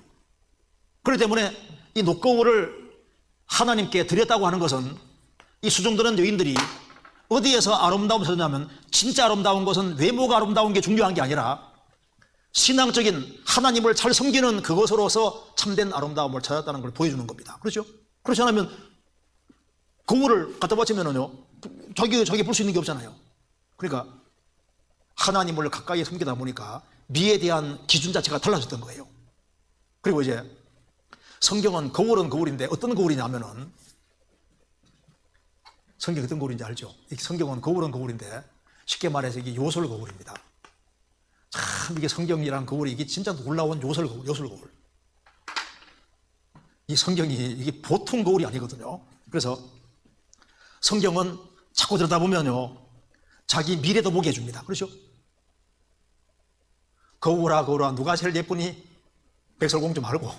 그렇기 때문에 이 녹거울을 하나님께 드렸다고 하는 것은 이 수종드는 여인들이 어디에서 아름다움을 찾느냐면 진짜 아름다운 것은 외모가 아름다운 게 중요한 게 아니라 신앙적인 하나님을 잘 섬기는 그것으로서 참된 아름다움을 찾았다는 걸 보여주는 겁니다. 그렇죠? 그렇지 않으면 거울을 갖다 바치면은요 자기 볼 수 있는 게 없잖아요. 그러니까 하나님을 가까이 섬기다 보니까 미에 대한 기준 자체가 달라졌던 거예요. 그리고 이제 성경은 거울은 거울인데 어떤 거울이냐면은 성경이 어떤 거울인지 알죠? 성경은 거울은 거울인데 쉽게 말해서 이게 요술 거울입니다. 참 이게 성경이란 거울이 이게 진짜 놀라운 요술 거울. 이 성경이 이게 보통 거울이 아니거든요. 그래서 성경은 자꾸 들여다보면요 자기 미래도 보게 해줍니다. 그렇죠? 거울아 누가 제일 예쁘니? 백설공주 말고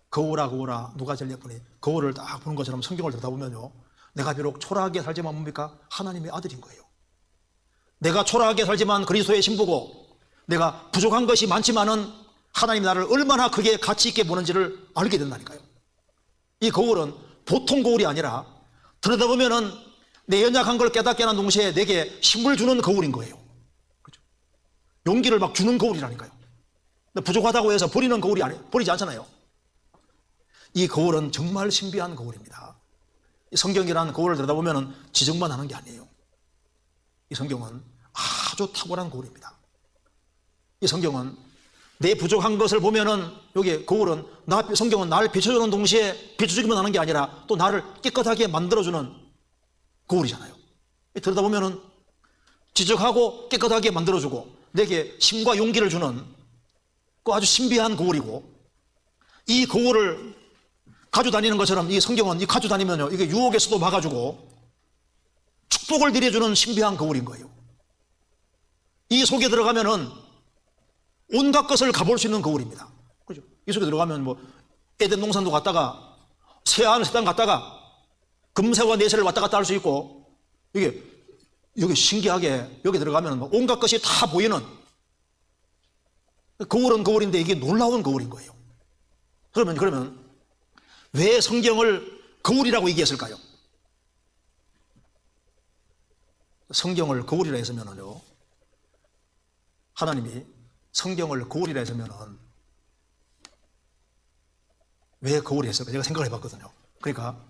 거울아 누가 제일 예쁘니? 거울을 딱 보는 것처럼 성경을 들여다보면요 내가 비록 초라하게 살지만 뭡니까? 하나님의 아들인 거예요. 내가 초라하게 살지만 그리스도의 신부고 내가 부족한 것이 많지만은 하나님 나를 얼마나 크게 가치 있게 보는지를 알게 된다니까요. 이 거울은 보통 거울이 아니라 들여다보면은 내 연약한 걸 깨닫게 하는 동시에 내게 힘을 주는 거울인 거예요. 그렇죠? 용기를 막 주는 거울이라니까요. 근데 부족하다고 해서 버리는 거울이 버리지 않잖아요. 이 거울은 정말 신비한 거울입니다. 이 성경이라는 거울을 들여다보면 지적만 하는 게 아니에요. 이 성경은 아주 탁월한 거울입니다. 이 성경은 내 부족한 것을 보면은 여기 거울은 성경은 나를 비춰주는 동시에 비춰주기만 하는 게 아니라 또 나를 깨끗하게 만들어주는 거울이잖아요. 들여다보면은 지적하고 깨끗하게 만들어주고 내게 힘과 용기를 주는 그 아주 신비한 거울이고 이 거울을 가지고 다니는 것처럼 이 성경은 이 가지고 다니면요 이게 유혹에서도 막아주고 축복을 드려주는 신비한 거울인 거예요. 이 속에 들어가면은 온갖 것을 가볼 수 있는 거울입니다. 그죠? 이 속에 들어가면 뭐 에덴 동산도 갔다가 새하늘 새 땅 갔다가 금새와 내새를 왔다 갔다 할 수 있고 이게 여기 신기하게 여기 들어가면 온갖 것이 다 보이는 거울은 거울인데 이게 놀라운 거울인 거예요. 그러면 왜 성경을 거울이라고 얘기했을까요? 성경을 거울이라 했으면은요 하나님이 성경을 거울이라 했으면은 왜 거울이 했을까? 제가 생각을 해봤거든요. 그러니까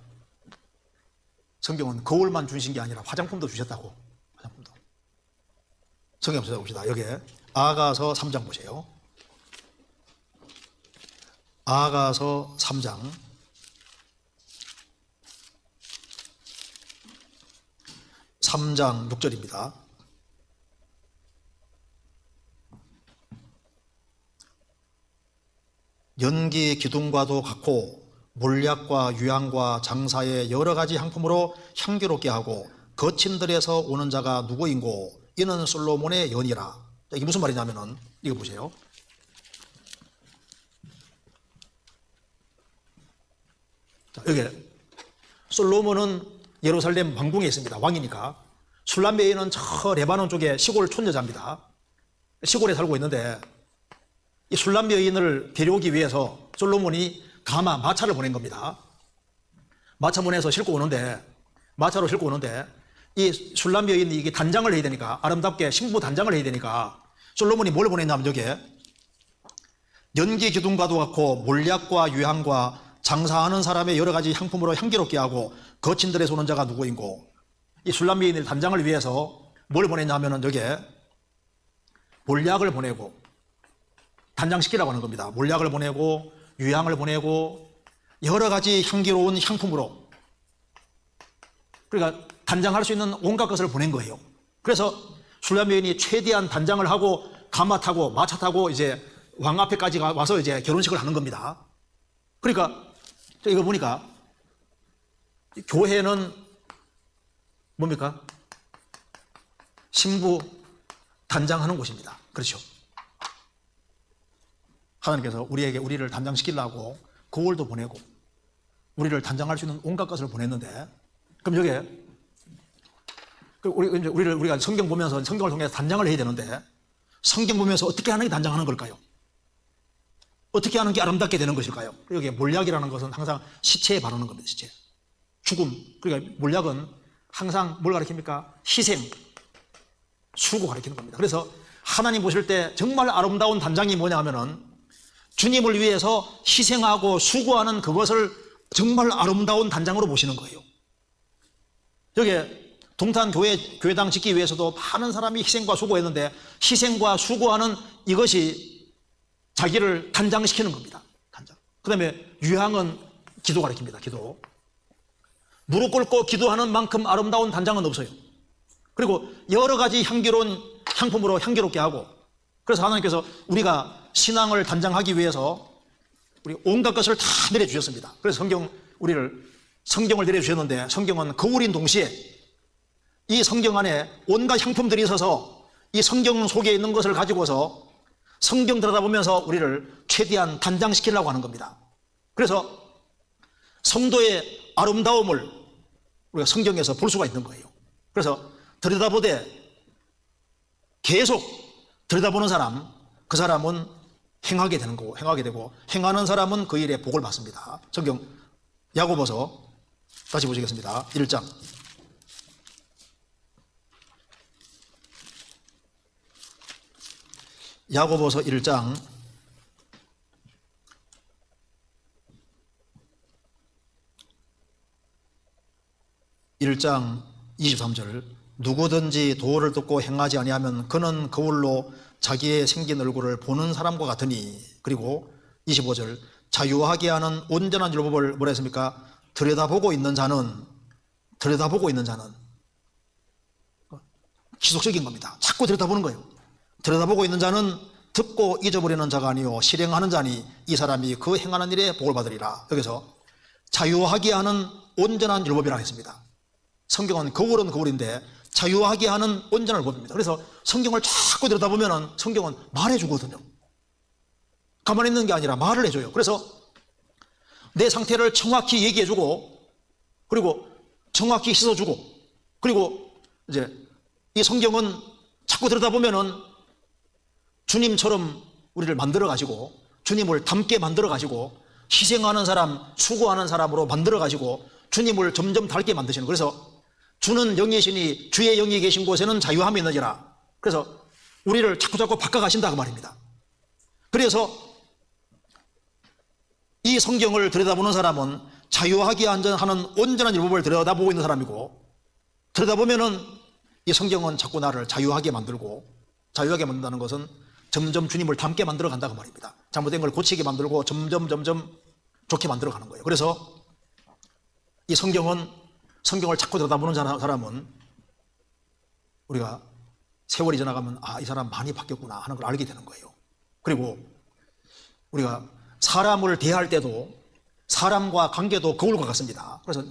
성경은 거울만 주신 게 아니라 화장품도 주셨다고. 화장품도. 성경 찾아봅시다. 여기에 아가서 3장 보세요. 아가서 3장 3장 6절입니다. 연기 기둥과도 같고 몰약과 유향과 장사의 여러 가지 향품으로 향기롭게 하고 거친 들에서 오는 자가 누구인고 이는 솔로몬의 연이라. 이게 무슨 말이냐면은 이거 보세요. 자, 여기 솔로몬은 예루살렘 왕궁에 있습니다. 왕이니까. 술람 여인은 저 레바논 쪽에 시골 촌여자입니다. 시골에 살고 있는데 이 술람 여인을 데려오기 위해서 솔로몬이 마차를 보낸 겁니다. 마차 보내서 마차로 싣고 오는데 이 술람 여인이 이게 단장을 해야 되니까, 아름답게 신부 단장을 해야 되니까 솔로몬이 뭘 보냈냐면 여기에 연기 기둥과도 같고 몰약과 유향과 장사하는 사람의 여러 가지 향품으로 향기롭게 하고 거친 들에 쏘는 자가 누구인고. 이 술람 여인의 단장을 위해서 뭘 보냈냐면은 여기에 몰약을 보내고 단장시키라고 하는 겁니다. 몰약을 보내고 유향을 보내고 여러 가지 향기로운 향품으로, 그러니까 단장할 수 있는 온갖 것을 보낸 거예요. 그래서 술람 여인이 최대한 단장을 하고 가마 타고 마차 타고 이제 왕 앞에까지 와서 이제 결혼식을 하는 겁니다. 그러니까 이거 보니까 교회는 뭡니까? 신부 단장하는 곳입니다. 그렇죠? 하나님께서 우리를 단장시키려고 거울도 보내고 우리를 단장할 수 있는 온갖 것을 보냈는데, 그럼 여기에 우리가 성경 보면서, 성경을 통해서 단장을 해야 되는데 성경 보면서 어떻게 하는 게 단장하는 걸까요? 어떻게 하는 게 아름답게 되는 것일까요? 여기에 몰약이라는 것은 항상 시체에 바르는 겁니다. 시체. 죽음. 그러니까 몰약은 항상 뭘 가리킵니까? 희생, 수고 가리키는 겁니다. 그래서 하나님 보실 때 정말 아름다운 단장이 뭐냐 하면은 주님을 위해서 희생하고 수고하는 그것을 정말 아름다운 단장으로 보시는 거예요. 여기에 동탄 교회당 짓기 위해서도 많은 사람이 희생과 수고했는데 희생과 수고하는 이것이 자기를 단장시키는 겁니다. 단장. 그 다음에 유향은 기도 가리킵니다. 기도. 무릎 꿇고 기도하는 만큼 아름다운 단장은 없어요. 그리고 여러 가지 향기로운 향품으로 향기롭게 하고, 그래서 하나님께서 우리가 신앙을 단장하기 위해서 우리 온갖 것을 다 내려주셨습니다. 그래서 성경을 내려주셨는데 성경은 거울인 동시에 이 성경 안에 온갖 향품들이 있어서 이 성경 속에 있는 것을 가지고서 성경 들여다보면서 우리를 최대한 단장시키려고 하는 겁니다. 그래서 성도의 아름다움을 우리가 성경에서 볼 수가 있는 거예요. 그래서 들여다보되 계속 들여다보는 사람, 그 사람은 행하게 되는 거고, 행하게 되고, 행하는 사람은 그 일에 복을 받습니다. 성경 야고보서 다시 보시겠습니다. 1장. 야고보서 1장 23절. 누구든지 도를 듣고 행하지 아니하면 그는 거울로 자기의 생긴 얼굴을 보는 사람과 같으니. 그리고 25절. 자유하게 하는 온전한 율법을 뭐라 했습니까? 들여다보고 있는 자는 지속적인 겁니다. 자꾸 들여다보는 거예요. 들여다보고 있는 자는 듣고 잊어버리는 자가 아니요 실행하는 자니 이 사람이 그 행하는 일에 복을 받으리라. 여기서 자유하게 하는 온전한 율법이라고 했습니다. 성경은 거울은 거울인데 자유하게 하는 온전한 율법입니다. 그래서 성경을 자꾸 들여다보면 성경은 말해주거든요. 가만히 있는 게 아니라 말을 해줘요. 그래서 내 상태를 정확히 얘기해주고, 그리고 정확히 씻어주고, 그리고 이제 이 성경은 자꾸 들여다보면은 주님처럼 우리를 만들어 가지고, 주님을 닮게 만들어 가지고, 희생하는 사람, 수고하는 사람으로 만들어 가지고 주님을 점점 닮게 만드시는. 그래서 주는 영이시니 주의 영이 계신 곳에는 자유함이 있느니라. 그래서 우리를 자꾸 바꿔가신다 그 말입니다. 그래서 이 성경을 들여다보는 사람은 자유하게 하는 온전한 율법을 들여다보고 있는 사람이고, 들여다보면은 이 성경은 자꾸 나를 자유하게 만들고, 자유하게 만든다는 것은 점점 주님을 닮게 만들어 간다고 말입니다. 잘못된 걸 고치게 만들고 점점 좋게 만들어 가는 거예요. 그래서 이 성경을 자꾸 들여다보는 사람은 우리가 세월이 지나가면 이 사람 많이 바뀌었구나 하는 걸 알게 되는 거예요. 그리고 우리가 사람을 대할 때도 사람과 관계도 거울과 같습니다. 그래서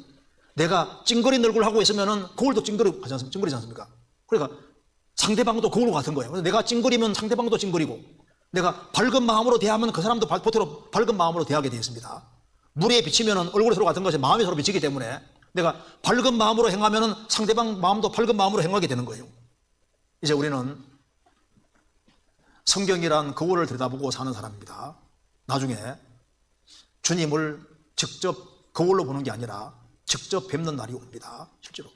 내가 찡그린 얼굴 하고 있으면은 거울도 찡그리지 않습니까? 그러니까 상대방도 거울과 같은 거예요. 그래서 내가 찡그리면 상대방도 찡그리고, 내가 밝은 마음으로 대하면 그 사람도 보태로 밝은 마음으로 대하게 되어 있습니다. 물에 비치면 얼굴이 서로 같은 것이 마음이 서로 비치기 때문에 내가 밝은 마음으로 행하면 상대방 마음도 밝은 마음으로 행하게 되는 거예요. 이제 우리는 성경이란 거울을 들여다보고 사는 사람입니다. 나중에 주님을 직접 거울로 보는 게 아니라 직접 뵙는 날이 옵니다. 실제로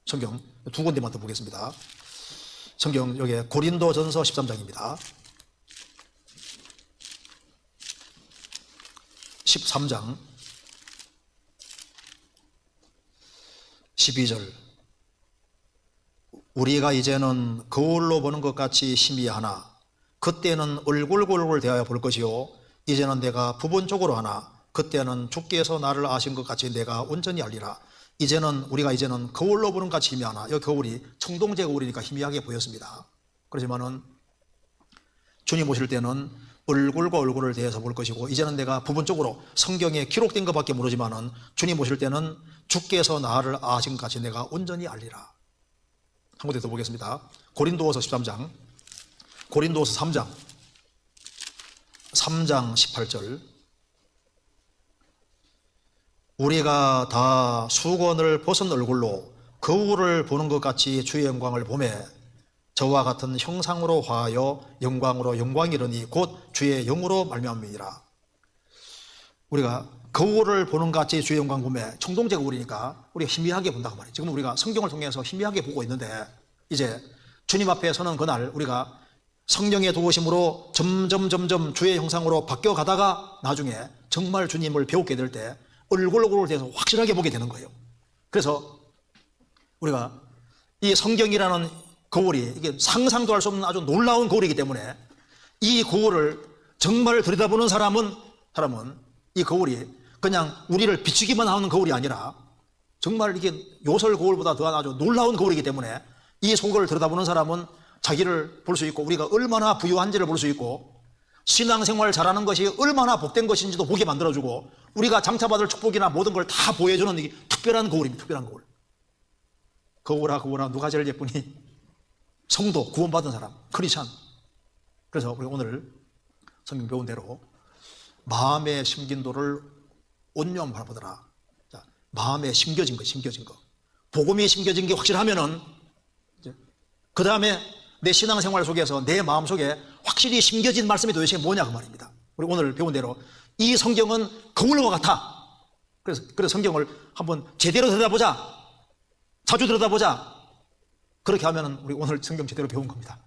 성경 두 군데만 더 보겠습니다. 성경 여기 고린도전서 13장입니다. 13장 12절 우리가 이제는 거울로 보는 것 같이 희미하나 그때는 얼굴 대하여 볼 것이요 이제는 내가 부분적으로 하나 그때는 주께서 나를 아신 것 같이 내가 온전히 알리라. 우리가 이제는 거울로 보는 것 같이 희미하나, 이 거울이 청동제 거울이니까 희미하게 보였습니다. 그렇지만은 주님 오실 때는 얼굴과 얼굴을 대해서 볼 것이고, 이제는 내가 부분적으로 성경에 기록된 것밖에 모르지만은 주님 오실 때는 주께서 나를 아신 것 같이 내가 온전히 알리라. 한 군데 더 보겠습니다. 고린도후서 13장, 고린도후서 3장 18절 우리가 다 수건을 벗은 얼굴로 거울을 보는 것 같이 주의 영광을 보매 저와 같은 형상으로 화하여 영광으로 영광이르니 곧 주의 영으로 말미암음이라. 우리가 거울을 보는 것 같이 주의 영광 보매, 청동제 거울이니까 우리가 희미하게 본다고 말이에요. 지금 우리가 성경을 통해서 희미하게 보고 있는데, 이제 주님 앞에 서는 그날 우리가 성령의 도우심으로 점점 주의 형상으로 바뀌어 가다가 나중에 정말 주님을 배우게 될 때 얼굴로 대해서 확실하게 보게 되는 거예요. 그래서 우리가 이 성경이라는 거울이 이게 상상도 할 수 없는 아주 놀라운 거울이기 때문에 이 거울을 정말 들여다보는 사람은 이 거울이 그냥 우리를 비추기만 하는 거울이 아니라 정말 이게 요설 거울보다 더한 아주 놀라운 거울이기 때문에 이 속을 들여다보는 사람은 자기를 볼 수 있고 우리가 얼마나 부유한지를 볼 수 있고 신앙생활 잘하는 것이 얼마나 복된 것인지도 보게 만들어주고 우리가 장차받을 축복이나 모든 걸 다 보여주는 특별한 거울입니다. 특별한 거울. 거울아 누가 제일 예쁘니? 성도, 구원받은 사람, 크리스찬. 그래서 우리 오늘 성경 배운 대로 마음의 심긴도를 온유함 바라보더라. 자, 마음에 심겨진 거. 복음이 심겨진 게 확실하면은 그 다음에 내 신앙생활 속에서 내 마음 속에 확실히 심겨진 말씀이 도대체 뭐냐 그 말입니다. 우리 오늘 배운 대로 이 성경은 거울과 같아. 그래서 성경을 한번 제대로 들여다보자. 자주 들여다보자. 그렇게 하면은 우리 오늘 성경 제대로 배운 겁니다.